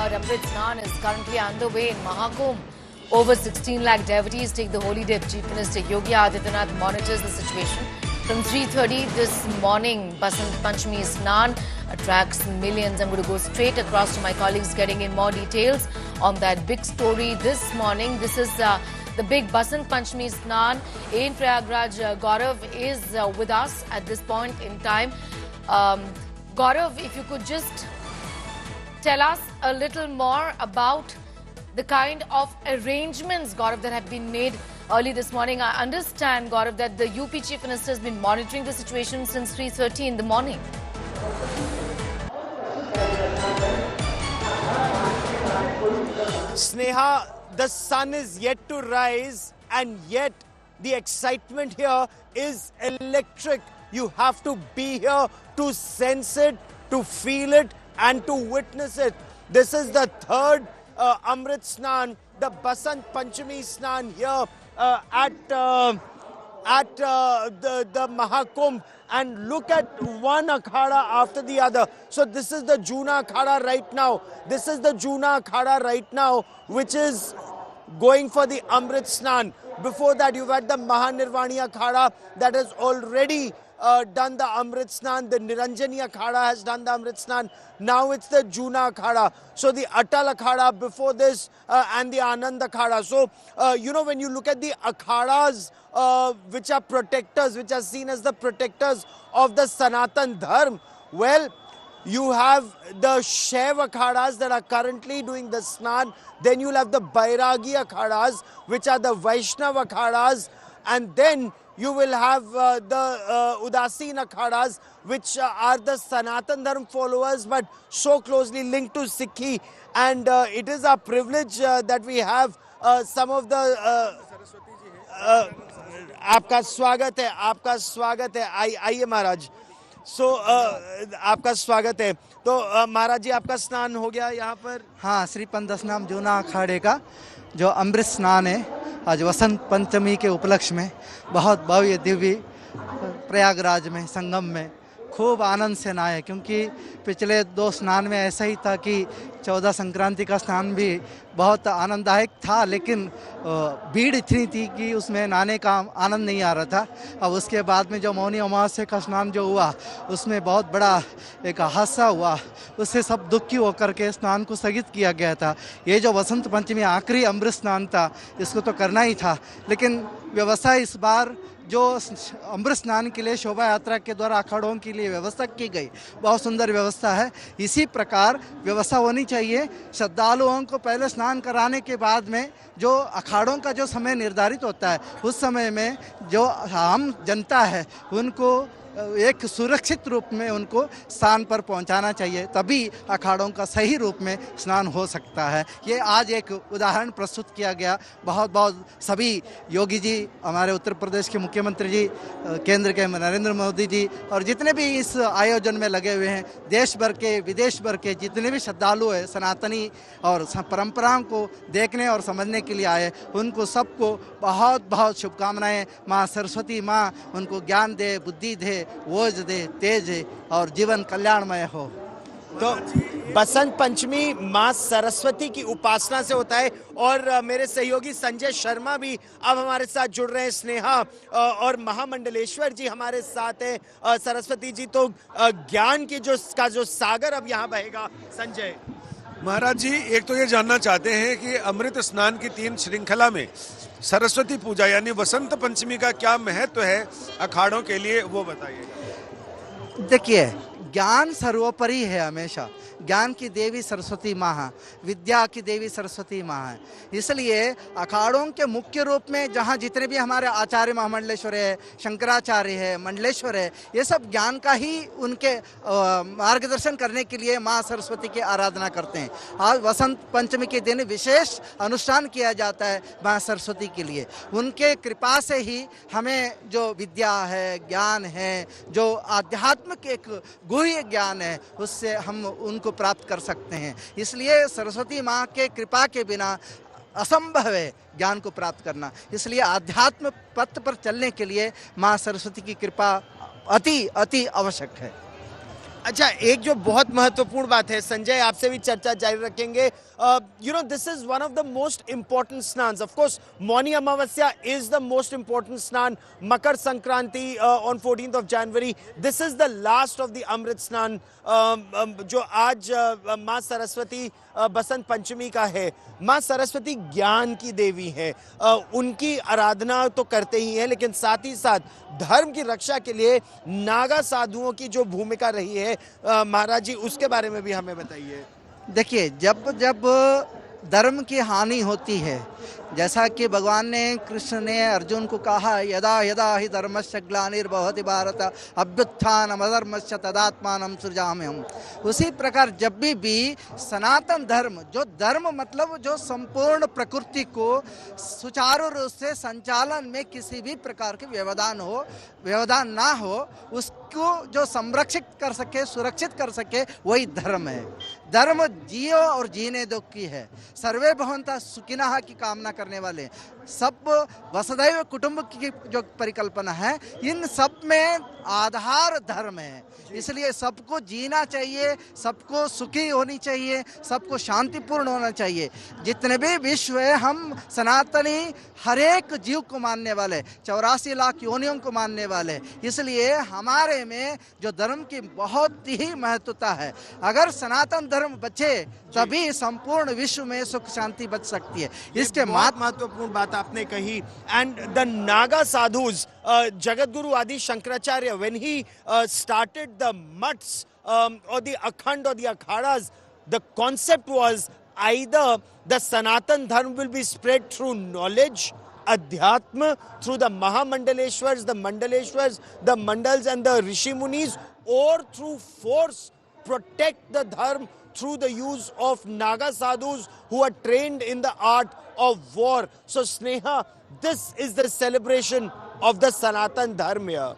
third Amrit Snan is currently underway in Mahakumbh. Over 16 lakh devotees take the holy day. Chief Minister Yogi Adityanath monitors the situation. From 3:30 this morning, Basant Panchami Snan attracts millions. I'm going to go straight across to my colleagues getting in more details on that big story this morning. This is the big Basant Panchami Snan in Prayagraj. Gaurav is with us at this point in time. Gaurav, if you could just tell us a little more about the kind of arrangements, Gaurav, that have been made early this morning. I understand, Gaurav, that the UP Chief Minister has been monitoring the situation since 3:30 in the morning. Sneha, the sun is yet to rise, and yet the excitement here is electric. You have to be here to sense it, to feel it, and to witness it. This is the third Amrit Snan, the Basant Panchami Snan here at the Mahakumbh, and look at one akhada after the other. So this is the Juna akhada right now. This is the Juna akhada right now, which is going for the Amrit Snan. Before that, you've had the Mahanirvani akhada that has already done the Amrit Snan. The Niranjani akhada has done the Amrit Snan. Now it's the Juna akhada. So the Atal akhada before this and the Anand akhada. So, when you look at the akhadas which are protectors, which are seen as the protectors of the Sanatan Dharma, well, you have the Shaiv akhadas that are currently doing the Snan. Then you'll have the Bairagi akhadas, which are the Vaishnav akhadas. And then you will have the Udasin akhadas, which are the Sanatan Dharma followers, but so closely linked to Sikhi. And it is our privilege that we have some of the... आपका स्वागत है आइए महाराज. सो आपका स्वागत है. तो महाराज जी, आपका स्नान हो गया यहाँ पर? हाँ, श्री पंदसनाम जूना अखाड़े का जो अमृत स्नान है आज वसंत पंचमी के उपलक्ष्य में बहुत भव्य दिव्य प्रयागराज में संगम में खूब आनंद से नहाए. क्योंकि पिछले 2 स्नान में ऐसा ही था कि 14 संक्रांति का स्नान भी बहुत आनंददायक था, लेकिन भीड़ इतनी थी कि उसमें नहाने का आनंद नहीं आ रहा था. अब उसके बाद में जो मौनी अमावस्या का स्नान जो हुआ उसमें बहुत बड़ा एक हादसा हुआ. उससे सब दुखी होकर के स्नान को स्थगित किया गया था. ये जो वसंत पंचमी आखिरी अमृत स्नान था, इसको तो करना ही था, लेकिन व्यवस्था इस बार जो अमृत स्नान के लिए शोभा यात्रा के द्वारा अखाड़ों के लिए व्यवस्था की गई, बहुत सुंदर व्यवस्था है. इसी प्रकार व्यवस्था होनी चाहिए. श्रद्धालुओं को पहले स्नान कराने के बाद में जो अखाड़ों का जो समय निर्धारित होता है, उस समय में जो आम जनता है उनको एक सुरक्षित रूप में उनको स्थान पर पहुंचाना चाहिए, तभी अखाड़ों का सही रूप में स्नान हो सकता है. ये आज एक उदाहरण प्रस्तुत किया गया. बहुत बहुत सभी योगी जी, हमारे उत्तर प्रदेश के मुख्यमंत्री जी, केंद्र के नरेंद्र मोदी जी और जितने भी इस आयोजन में लगे हुए हैं, देश भर के विदेश भर के जितने भी श्रद्धालु हैं, सनातनी और परंपराओं को देखने और समझने के लिए आए, उनको सबको बहुत बहुत शुभकामनाएं. माँ सरस्वती माँ उनको ज्ञान दे, बुद्धि दे, वोज दे, तेज है और जीवन कल्याणमय हो. तो बसंत पंचमी माँ सरस्वती की उपासना से होता है. और मेरे सहयोगी संजय शर्मा भी अब हमारे साथ जुड़ रहे हैं. स्नेहा और महामंडलेश्वर जी हमारे साथ हैं. सरस्वती जी, तो ज्ञान की जो सागर अब यहाँ बहेगा. संजय महाराज जी, एक तो ये जानना चाहते हैं कि अमृत स्नान की 3 श्रृंखला में सरस्वती पूजा यानी वसंत पंचमी का क्या महत्व है अखाड़ों के लिए, वो बताइए. देखिए, ज्ञान सर्वोपरि है. हमेशा ज्ञान की देवी सरस्वती माँ है, विद्या की देवी सरस्वती माँ है. इसलिए अखाड़ों के मुख्य रूप में जहाँ जितने भी हमारे आचार्य महामंडलेश्वर है, शंकराचार्य है, मंडलेश्वर है, ये सब ज्ञान का ही उनके मार्गदर्शन करने के लिए माँ सरस्वती की आराधना करते हैं. आज वसंत पंचमी के दिन विशेष अनुष्ठान किया जाता है माँ सरस्वती के लिए. उनके कृपा से ही हमें जो विद्या है, ज्ञान है, जो आध्यात्मिक एक गुह्य ज्ञान है, उससे हम उनको प्राप्त कर सकते हैं. इसलिए सरस्वती माँ के कृपा के बिना असंभव है ज्ञान को प्राप्त करना. इसलिए आध्यात्म पथ पर चलने के लिए माँ सरस्वती की कृपा अति अति आवश्यक है. अच्छा, एक जो बहुत महत्वपूर्ण बात है, संजय आपसे भी चर्चा जारी रखेंगे. You know, this is one of the most important snans. Of course, Mauni Amavasya is the most important snan. Makar Sankranti on 14th of January. This is the last of the Amrit Snan. जो आज माँ सरस्वती बसंत पंचमी का है. माँ सरस्वती ज्ञान की देवी है. उनकी आराधना तो करते ही हैं, लेकिन साथ ही साथ धर्म की रक्षा के लिए नागा साधुओं की जो भूमिका रही है, महाराज जी, उसके बारे में भी हमें बताइए. देखिए, जब जब धर्म की हानि होती है, जैसा कि भगवान ने, कृष्ण ने अर्जुन को कहा, यदा यदा ही धर्मस्य ग्लानिर्भवति भारत अभ्युत्थानम् अधर्मस्य तदात्मानं सृजाम्यहम्. उसी प्रकार जब भी सनातन धर्म, जो धर्म मतलब जो संपूर्ण प्रकृति को सुचारू रूप से संचालन में किसी भी प्रकार के व्यवधान ना हो, उसको जो संरक्षित कर सके, सुरक्षित कर सके, वही धर्म है. धर्म जियो और जीने दो की है. सर्वे भवन्तः सुखिनः की कामना करने वाले, सब वसुधैव कुटुंब की जो परिकल्पना है, इन सब में आधार धर्म है. इसलिए सबको जीना चाहिए, सबको सुखी होनी चाहिए, सबको शांतिपूर्ण होना चाहिए. जितने भी विश्व है, हम सनातनी हर एक जीव को मानने वाले, 84 लाख योनियों को मानने वाले. इसलिए हमारे में जो धर्म की बहुत ही महत्वता है. अगर सनातन धर्म बचे तभी संपूर्ण विश्व में सुख शांति बच सकती है. इसके महत्वपूर्ण बात आपने कही. And the Naga sadhus, Jagadguru Adi Shankaracharya, when he started the mutts or the Akhand or the Akhadas, the concept was either the Sanatan Dharma will be spread through knowledge, Adhyatma, through the Mahamandaleshwars, the Mandals and the Rishi Munis, or through force, protect the Dharma through the use of Naga Sadhus who are trained in the art of war. So Sneha, this is the celebration of the Sanatan Dharma here.